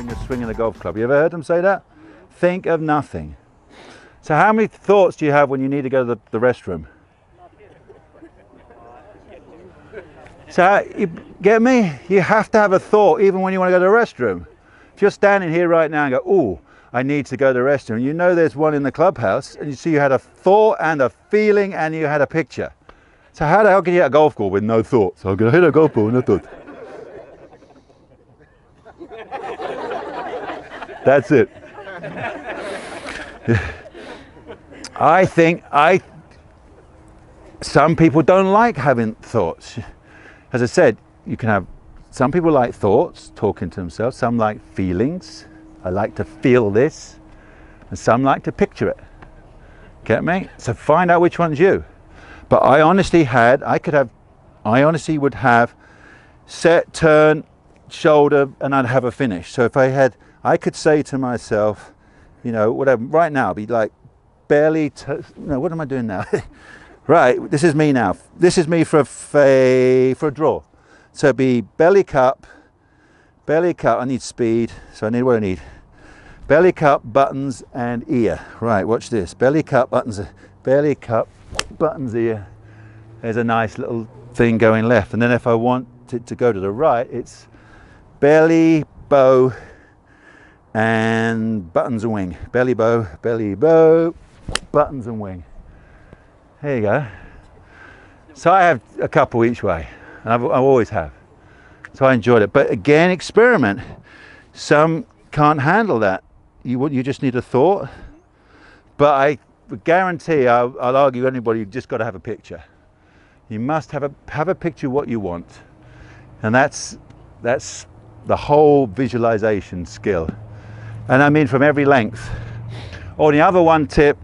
you're swinging a golf club. You ever heard them say that? Think of nothing. So how many thoughts do you have when you need to go to the restroom? So you get me? You have to have a thought even when you want to go to the restroom. If you're standing here right now and go, oh, I need to go to the restroom, you know there's one in the clubhouse, and you see you had a thought and a feeling and you had a picture. So how the hell can you hit a golf ball with no thoughts? I'm going to hit a golf ball with no thoughts. That's it. I think some people don't like having thoughts. As I said, you can have, some people like thoughts, talking to themselves, some like feelings. I like to feel this, and some like to picture it. Get me? So find out which one's you. But I honestly would have set, turn, shoulder, and I'd have a finish. So if I could say to myself, you know, whatever, right now, be like barely, no, what am I doing now? Right, this is me now. This is me for a draw. So it'd be belly cup, I need speed, so I need what I need. Belly cup, buttons, and ear. Right, watch this. Belly cup, buttons, ear. There's a nice little thing going left. And then if I want it to go to the right, it's belly, bow, and buttons and wing. Belly, bow, buttons and wing. There you go. So I have a couple each way, and I always have. So I enjoyed it. But again, experiment. Some can't handle that. You just need a thought. But I guarantee, I'll argue anybody, you've just got to have a picture. You must have a picture of what you want. And that's the whole visualization skill. And I mean from every length. Oh, the other one tip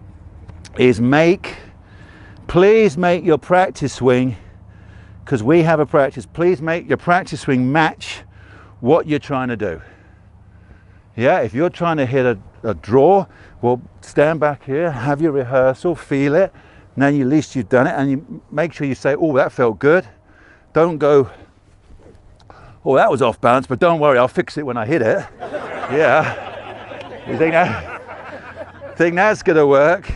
is please make your practice swing, because we have a practice, please make your practice swing match what you're trying to do. Yeah, if you're trying to hit a draw, well, stand back here, have your rehearsal, feel it, and then at least you've done it, and you make sure you say, oh, that felt good. Don't go, oh, that was off balance, but don't worry, I'll fix it when I hit it. Yeah, you think that's gonna work?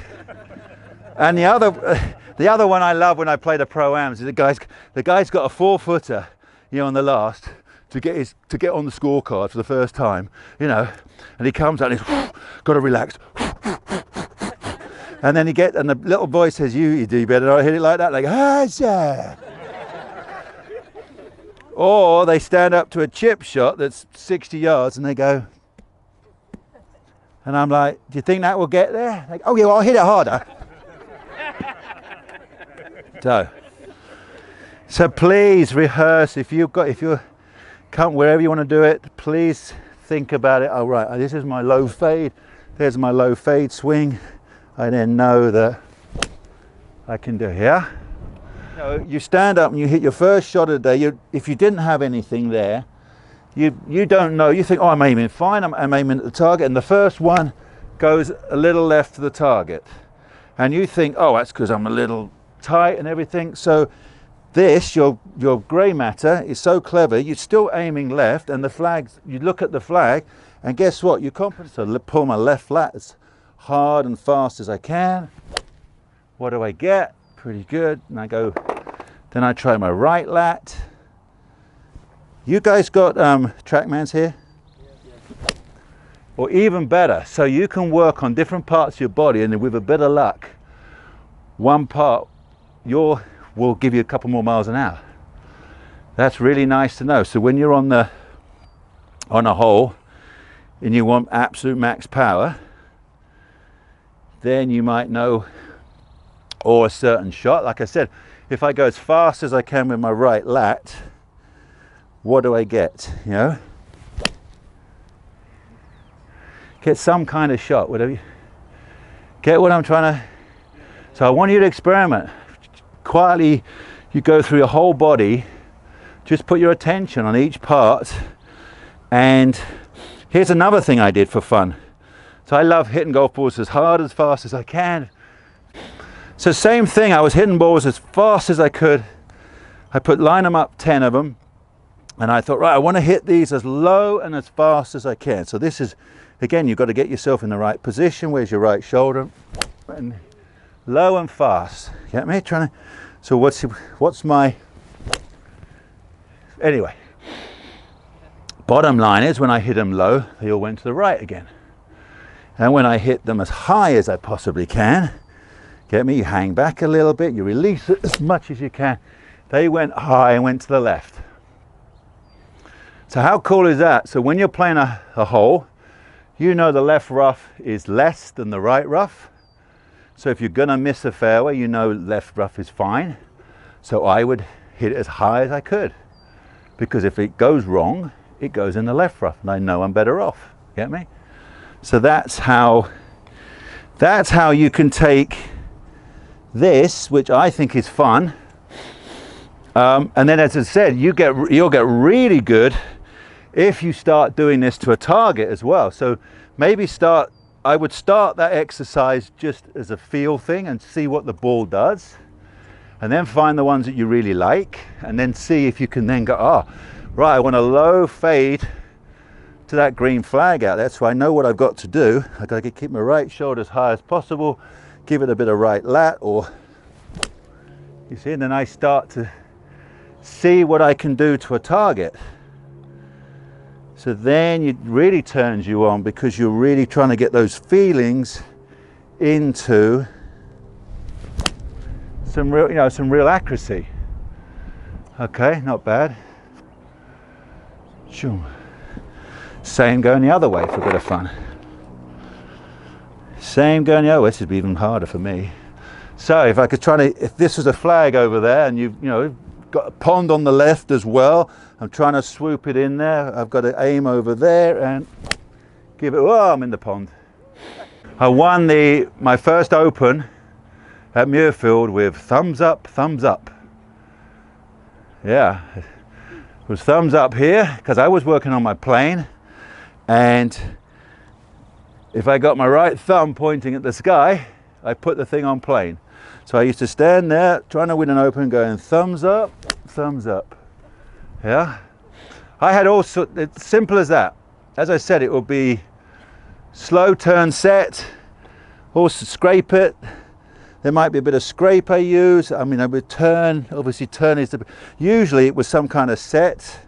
And the other one I love when I play the pro-ams is the guy's got a 4-footer, you know, on the last to get on the scorecard for the first time, you know, and he comes out and he's got to relax, and then and the little boy says, you do better not hit it like that, like, ah, yeah. Or they stand up to a chip shot that's 60 yards and they go, and I'm like, do you think that will get there? Like, oh yeah, well, I'll hit it harder. So please rehearse. If you're wherever you want to do it, please think about it. Oh right, this is my low fade. There's my low fade swing. I then know that I can do it. Yeah. You stand up and you hit your first shot of the day. If you didn't have anything there, you don't know. You think, oh, I'm aiming fine. I'm aiming at the target, and the first one goes a little left to the target, and you think, oh, that's because I'm a little tight and everything. So this, your grey matter is so clever, you're still aiming left, and the flags, you look at the flag and guess what, you compensate. So pull my left flat as hard and fast as I can. What do I get? Pretty good. And I go, then I try my right lat. You guys got TrackMans here? Yeah. Or even better, so you can work on different parts of your body, and with a bit of luck, one part will give you a couple more miles an hour. That's really nice to know. So when you're on a hole and you want absolute max power, then you might know, or a certain shot. Like I said, if I go as fast as I can with my right lat, what do I get? You know, get some kind of shot. Whatever. Get what I'm trying to. So I want you to experiment. Quietly, you go through your whole body, just put your attention on each part. And here's another thing I did for fun. So I love hitting golf balls as hard, as fast as I can. So same thing, I was hitting balls as fast as I could. I line them up, 10 of them. And I thought, right, I want to hit these as low and as fast as I can. So this is, again, you've got to get yourself in the right position. Where's your right shoulder? And low and fast. Get me? So what's my, anyway. Bottom line is when I hit them low, they all went to the right again. And when I hit them as high as I possibly can, get me, you hang back a little bit, you release it as much as you can. They went high and went to the left. So how cool is that? So when you're playing a hole, you know the left rough is less than the right rough. So if you're gonna miss a fairway, you know left rough is fine. So I would hit it as high as I could. Because if it goes wrong, it goes in the left rough and I know I'm better off. Get me? So that's how you can take this, which I think is fun. And then as I said, you'll get really good if you start doing this to a target as well. So maybe I would start that exercise just as a feel thing and see what the ball does. And then find the ones that you really like. And then see if you can then go, oh, right, I want a low fade to that green flag out there. So I know what I've got to do. I've got to keep my right shoulder as high as possible. Give it a bit of right lat, or you see, and then I start to see what I can do to a target. So then it really turns you on because you're really trying to get those feelings into some real accuracy. Okay, not bad. Same going the other way for a bit of fun. Same going the other way. This would be even harder for me. So if I could if this was a flag over there and you've got a pond on the left as well, I'm trying to swoop it in there. I've got to aim over there and give it, oh, I'm in the pond. I won my first Open at Muirfield with thumbs up, thumbs up. Yeah, it was thumbs up here because I was working on my plane, and if I got my right thumb pointing at the sky, I put the thing on plane. So I used to stand there trying to win an Open going thumbs up, thumbs up. Yeah, I had also, it's simple as that. As I said, it will be slow turn set, also scrape it. There might be a bit of scrape I use. I mean, I would turn, obviously turn is usually it was some kind of set.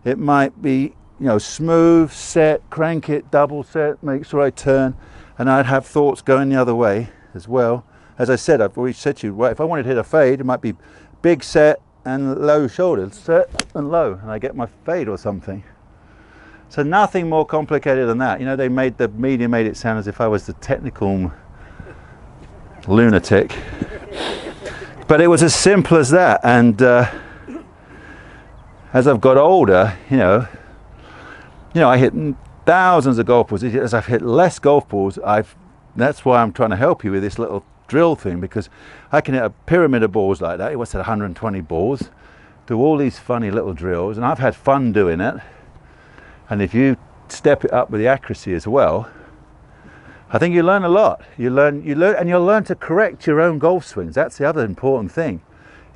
It might be, smooth, set, crank it, double set, make sure I turn, and I'd have thoughts going the other way as well. As I said, I've already said to you, well, if I wanted to hit a fade, it might be big set and low shoulders, set and low, and I get my fade or something. So nothing more complicated than that. The media made it sound as if I was the technical lunatic, but it was as simple as that. And as I've got older, I hit thousands of golf balls. As I've hit less golf balls, that's why I'm trying to help you with this little drill thing, because I can hit a pyramid of balls like that. It was at 120 balls, do all these funny little drills, and I've had fun doing it. And if you step it up with the accuracy as well, I think you learn a lot. You learn, and you'll learn to correct your own golf swings. That's the other important thing.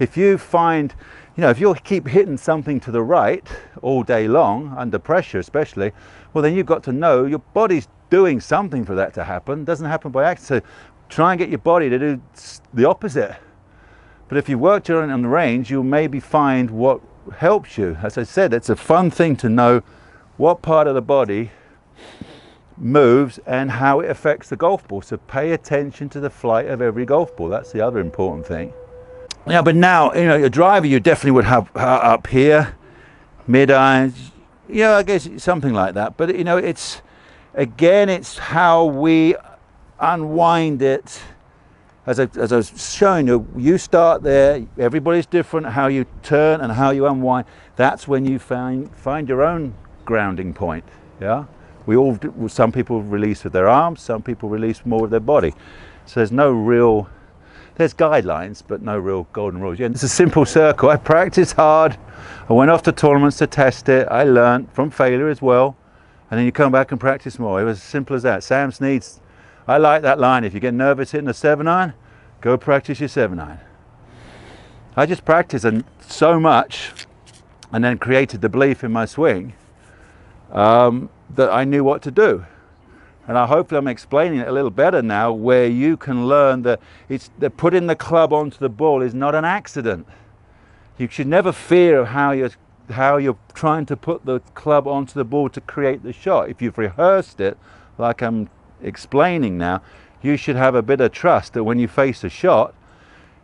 If you find, if you keep hitting something to the right all day long, under pressure especially, well then you've got to know your body's doing something for that to happen. It doesn't happen by accident. So try and get your body to do the opposite. But if you worked on the range, you'll maybe find what helps you. As I said, it's a fun thing to know what part of the body moves and how it affects the golf ball. So pay attention to the flight of every golf ball. That's the other important thing. Yeah, but now, your driver you definitely would have up here, mid-irons, I guess something like that. But it's how we unwind it. As I was showing you, you start there, everybody's different, how you turn and how you unwind. That's when you find your own grounding point. Yeah, some people release with their arms, some people release more with their body. So there's guidelines, but no real golden rules. Yeah, it's a simple circle. I practiced hard. I went off to tournaments to test it. I learned from failure as well. And then you come back and practice more. It was as simple as that. Sam Snead's, I like that line. If you get nervous hitting a 7-iron, go practice your 7-iron. I just practice so much and then created the belief in my swing that I knew what to do. And hopefully I'm explaining it a little better now, where you can learn that putting the club onto the ball is not an accident. You should never fear how you're trying to put the club onto the ball to create the shot. If you've rehearsed it, like I'm explaining now, you should have a bit of trust that when you face a shot,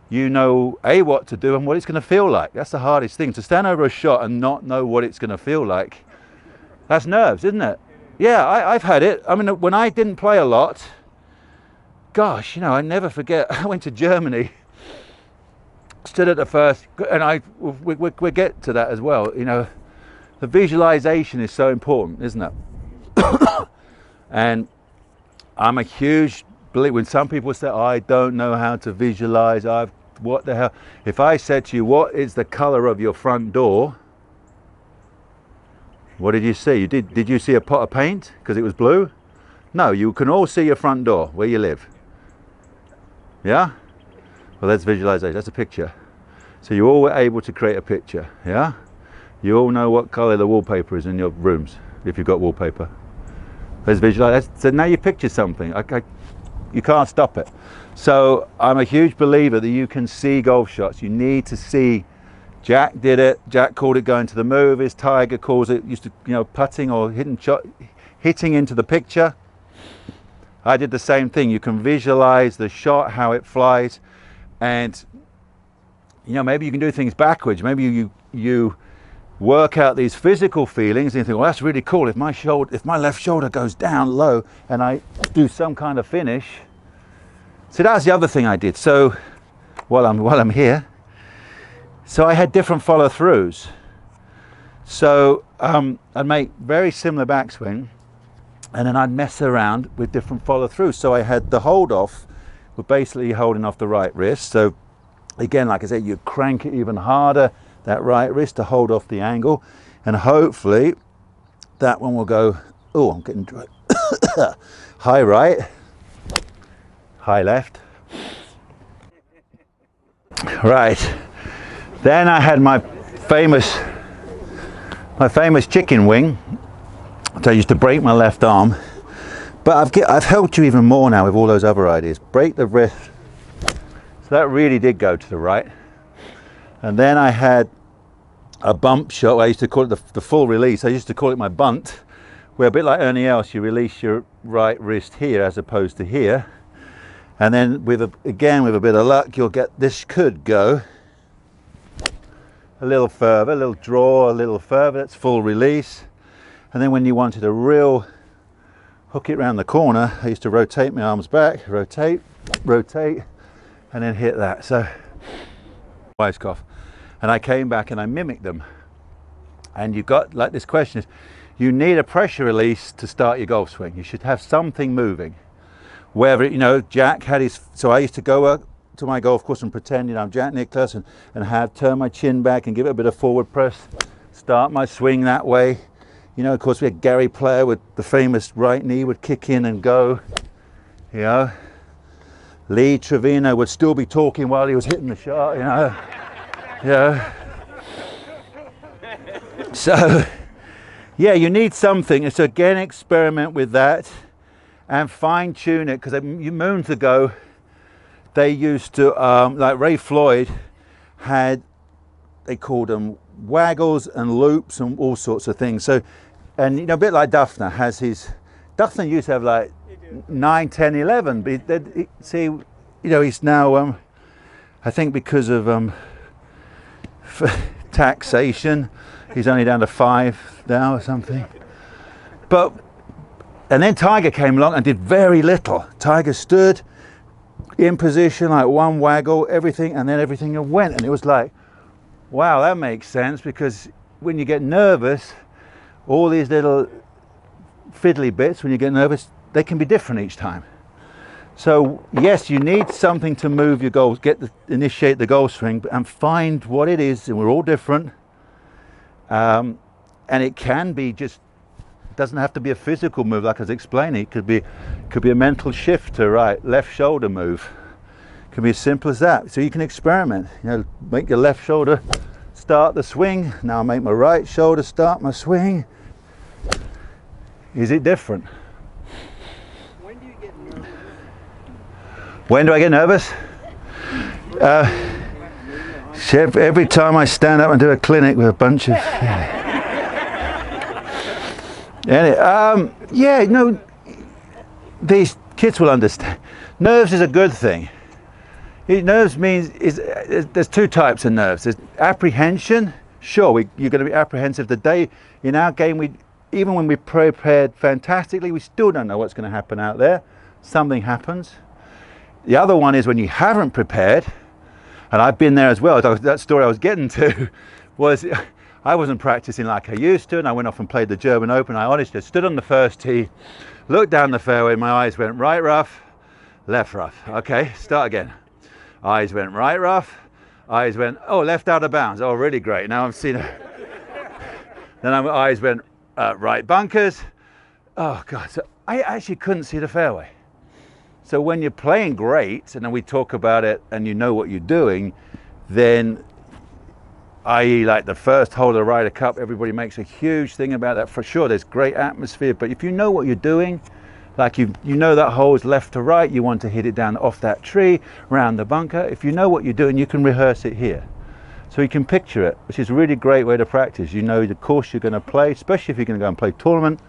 you know what to do and what it's going to feel like. That's the hardest thing, to stand over a shot and not know what it's going to feel like. That's nerves, isn't it? Yeah, I've had it. I mean, when I didn't play a lot, gosh, you know, I never forget, I went to Germany, stood at the first, and we'll get to that as well. You know, the visualization is so important, isn't it? And I'm a huge believer. When some people say, I don't know how to visualize, what the hell? If I said to you, what is the color of your front door? What did you see? Did you see a pot of paint because it was blue? No, you can all see your front door where you live. Yeah? Well, that's visualization. That's a picture. So you're all able to create a picture. Yeah? You all know what color the wallpaper is in your rooms if you've got wallpaper. There's visualization. So now you picture something. You can't stop it. So I'm a huge believer that you can see golf shots. You need to see. Jack did it. Jack called it going to the movies. Tiger calls it, used to, you know, putting or hitting into the picture. I did the same thing. You can visualize the shot, how it flies, and you know, maybe you can do things backwards. Maybe you work out these physical feelings and you think, well, that's really cool. If my left shoulder goes down low and I do some kind of finish. So that's the other thing I did. So while I'm here. So I had different follow-throughs. So I'd make very similar backswing, and then I'd mess around with different follow-throughs. So I had the hold off, with basically holding off the right wrist. So again, like I said, you crank it even harder, that right wrist to hold off the angle, and hopefully that one will go, oh, I'm getting dry. High right, high left. Right. Then I had my famous chicken wing. So I used to break my left arm, but I've helped you even more now with all those other ideas. Break the wrist. So that really did go to the right. And then I had a bump shot. I used to call it the full release. I used to call it my bunt, where a bit like Ernie Els, you release your right wrist here as opposed to here. And then again with a bit of luck, you'll get, this could go a little further, a little draw, a little further. That's full release. And then when you wanted a real hook it around the corner, I used to rotate my arms back, rotate, and then hit that. So wise cough. And I came back and I mimicked them. And you got, like, this question is, you need a pressure release to start your golf swing. You should have something moving. Whether, you know, Jack had his, so I used to go up to my golf course and pretend, you know, I'm Jack Nicklaus, and turn my chin back and give it a bit of forward press, start my swing that way. You know, of course we had Gary Player with the famous right knee would kick in and go, you know. Lee Trevino would still be talking while he was hitting the shot, you know. Yeah. So yeah, you need something. So again, experiment with that and fine tune it, because moons ago they used to, like Ray Floyd had, they called them waggles and loops and all sorts of things. So, and you know, a bit like Duffner has his, Duffner used to have like 9, 10, 11, but see, you know, he's now, I think because of taxation, he's only down to 5 now or something. But, and then Tiger came along and did very little. Tiger stood in position, like one waggle, everything, and then everything went. And it was like, wow, that makes sense, because when you get nervous, all these little fiddly bits, when you get nervous, they can be different each time. So yes, you need something to move your goals, initiate the goal swing, and find what it is, and we're all different. And it can be just, doesn't have to be a physical move like I was explaining. It could be a mental shift to right, left shoulder move. It can be as simple as that. So you can experiment. You know, make your left shoulder start start the swing. Now I make my right shoulder start my swing. Is it different? When do you get nervous? When do I get nervous? Every time I stand up and do a clinic with a bunch of... yeah, no, these kids will understand. Nerves is a good thing. Nerves means, there's two types of nerves. There's apprehension. Sure, you're going to be apprehensive. The day in our game, even when we prepared fantastically, we still don't know what's going to happen out there. Something happens. The other one is when you haven't prepared, and I've been there as well. That story I was getting to was I wasn't practicing like I used to, and I went off and played the German Open. I honestly stood on the first tee, looked down the fairway, my eyes went right rough, left rough. Okay, start again. Eyes went right rough, eyes went, oh, left out of bounds. Oh, really great. Now I'm seeing it. Then my eyes went right bunkers. Oh, God. So I actually couldn't see the fairway. So when you're playing great, and then we talk about it and you know what you're doing, then, i.e. like the first hole of the Ryder Cup, everybody makes a huge thing about that. For sure, there's great atmosphere, but if you know what you're doing, like you know that hole is left to right, you want to hit it down off that tree, round the bunker. If you know what you're doing, you can rehearse it here. So you can picture it, which is a really great way to practice. You know the course you're going to play, especially if you're going to go and play tournament.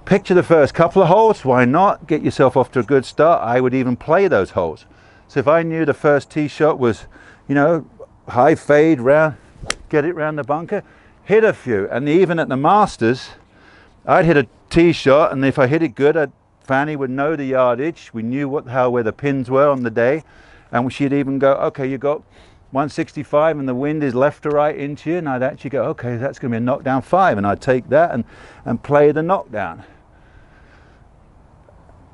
Picture the first couple of holes, why not? Get yourself off to a good start. I would even play those holes. So if I knew the first tee shot was, you know, high fade, round, get it round the bunker, hit a few. And even at the Masters, I'd hit a tee shot, and if I hit it good, Fanny would know the yardage. We knew where the pins were on the day, and she'd even go, okay, you got 165 and the wind is left to right into you, and I'd actually go, okay, that's going to be a knockdown 5, and I'd take that and play the knockdown.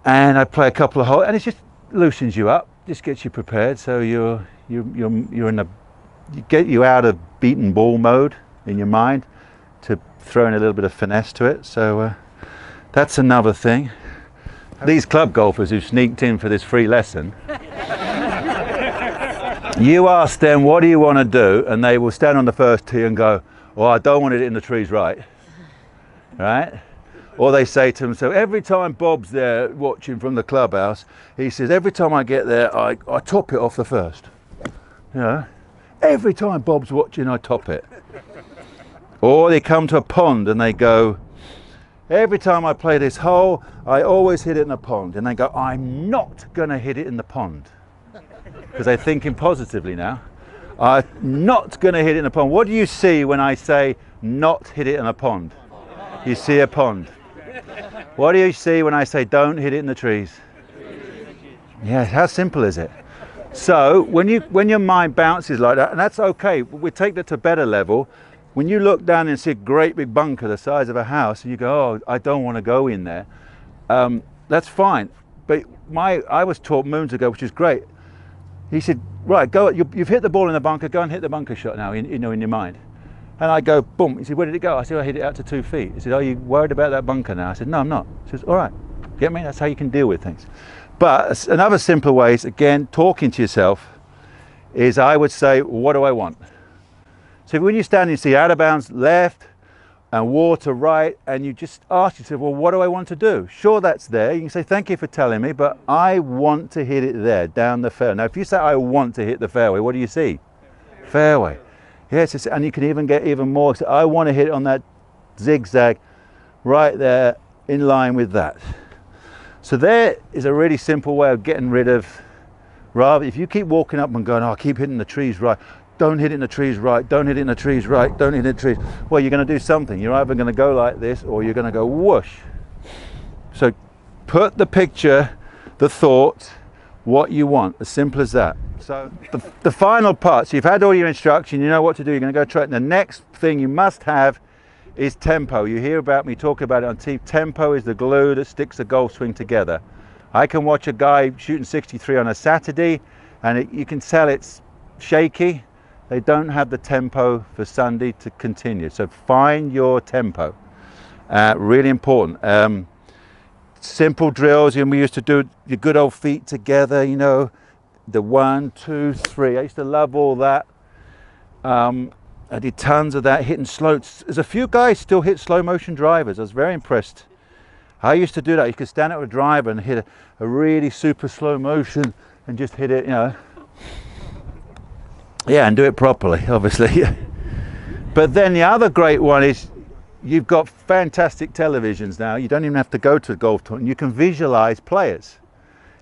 And I'd play a couple of holes, and it just loosens you up, just gets you prepared, so you get you out of beaten ball mode in your mind to throw in a little bit of finesse to it. So that's another thing. These club golfers who sneaked in for this free lesson, you ask them, what do you want to do? And they will stand on the first tee and go, well, I don't want it in the trees right. Right? Or they say to themselves, every time Bob's there watching from the clubhouse, he says, every time I get there, I top it off the first. You know? Every time Bob's watching, I top it. Or they come to a pond and they go, every time I play this hole, I always hit it in the pond. And they go, I'm not going to hit it in the pond. Because they're thinking positively now. I'm not going to hit it in the pond. What do you see when I say not hit it in a pond? You see a pond. What do you see when I say don't hit it in the trees? Yeah, how simple is it? So when your mind bounces like that, and that's okay, we take that to a better level. When you look down and see a great big bunker the size of a house, and you go, oh, I don't want to go in there, that's fine. But I was taught moons ago, which is great. He said, right, go. You've hit the ball in the bunker. Go and hit the bunker shot now, in your mind. And I go, boom. He said, where did it go? I said, I hit it out to 2 feet. He said, are you worried about that bunker now? I said, no, I'm not. He says, all right, get me? That's how you can deal with things. But another simple way is, again, talking to yourself, is I would say, what do I want? So when you stand and you see out of bounds left and water right, and you just ask yourself, well, what do I want to do? Sure, that's there. You can say, thank you for telling me, but I want to hit it there, down the fairway. Now, if you say, I want to hit the fairway, what do you see? Fairway. Yes, and you can even get even more. So I want to hit it on that zigzag right there in line with that. So there is a really simple way of getting rid of, rather, if you keep walking up and going, oh, I keep hitting the trees right, don't hit it in the trees right, don't hit it in the trees right, don't hit it in the trees. Well, you're going to do something. You're either going to go like this or you're going to go whoosh. So put the picture, the thought, what you want, as simple as that. So the final part, so you've had all your instruction, you know what to do, you're going to go try it. The next thing you must have is tempo. You hear about me talking about it on TV. Tempo is the glue that sticks a golf swing together. I can watch a guy shooting 63 on a Saturday and you can tell it's shaky. They don't have the tempo for Sunday to continue. So find your tempo. Really important. Simple drills, and we used to do your good old feet together, you know, the 1, 2, 3. I used to love all that. I did tons of that, hitting slow. There's a few guys still hit slow motion drivers. I was very impressed. I used to do that. You could stand up with a driver and hit a really super slow motion and just hit it, you know. Yeah, and do it properly, obviously. But then the other great one is you've got fantastic televisions now. You don't even have to go to a golf tournament. You can visualize players.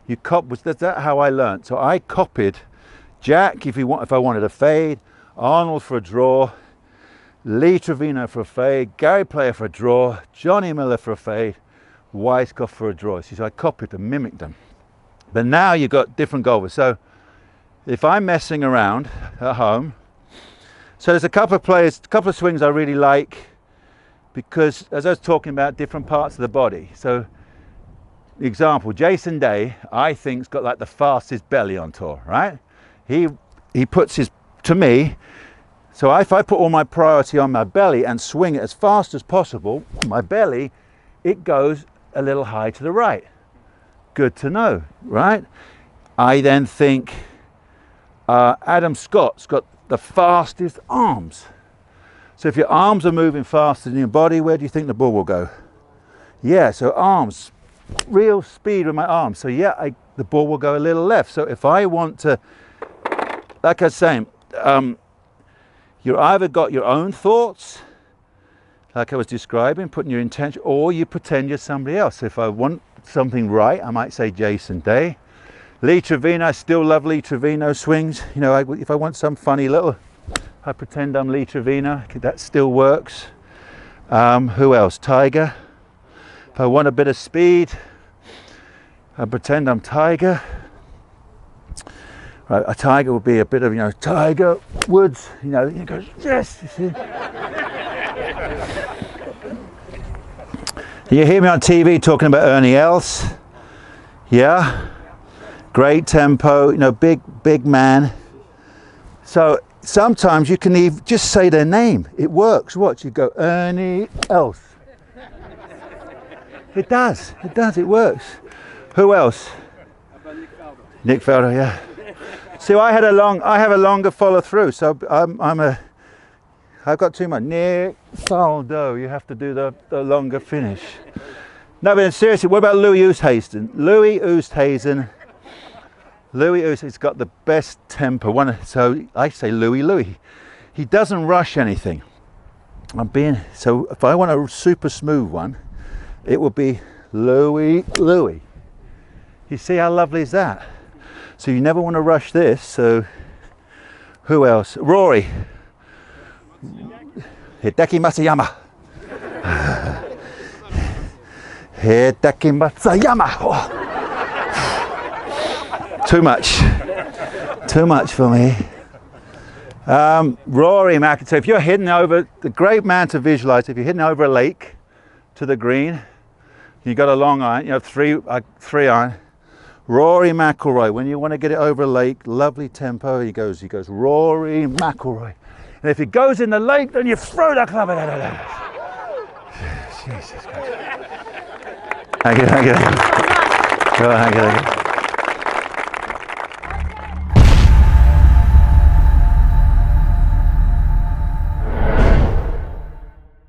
That's how I learned. So I copied Jack if I wanted a fade, Arnold for a draw, Lee Trevino for a fade, Gary Player for a draw, Johnny Miller for a fade, Weiskopf for a draw. So I copied them, mimicked them. But now you've got different golfers. So if I'm messing around at home, so there's a couple of swings I really like, because as I was talking about different parts of the body. So the example, Jason Day, I think's got like the fastest belly on tour, right? He puts his, to me, so if I put all my priority on my belly and swing it as fast as possible, my belly, it goes a little high to the right. Good to know, right? I then think Adam Scott's got the fastest arms. So if your arms are moving faster than your body, where do you think the ball will go? Yeah, so arms, real speed with my arms. So yeah, the ball will go a little left. So if I want to, like I was saying, you've either got your own thoughts, like I was describing, putting your intention, or you pretend you're somebody else. If I want something right, I might say Jason Day. Lee Trevino, I still love Lee Trevino swings. You know, if I want some funny little, I pretend I'm Lee Trevino, that still works. Who else? Tiger. If I want a bit of speed, I pretend I'm Tiger. Right, a Tiger would be a bit of, you know, Tiger Woods, you know, he goes, yes, you see. You hear me on TV talking about Ernie Els. Yeah, great tempo, you know, big man. So sometimes you can even just say their name. It works. Watch, you go Ernie Els. It does. It works. Who else? How about Nick Faldo? Nick Faldo, yeah. See, I have a longer follow through. So I've got too much. Nick Faldo. You have to do the longer finish. No, but seriously, what about Louis Oosthuizen? Louis Oosthuizen's got the best tempo. So I say Louis. He doesn't rush anything. So if I want a super smooth one, it would be Louis. You see how lovely is that? So you never want to rush this. So who else? Rory. Hideki Matsuyama. Hideki Matsuyama. Oh. Too much for me. Rory McIlroy. So if you're heading over, the great man to visualize, if you're heading over a lake to the green, you got a long iron, you have three iron. Rory McIlroy, when you want to get it over a lake, lovely tempo, he goes Rory McIlroy. And if it goes in the lake, then you throw the club at it. Jesus Christ. Hang it.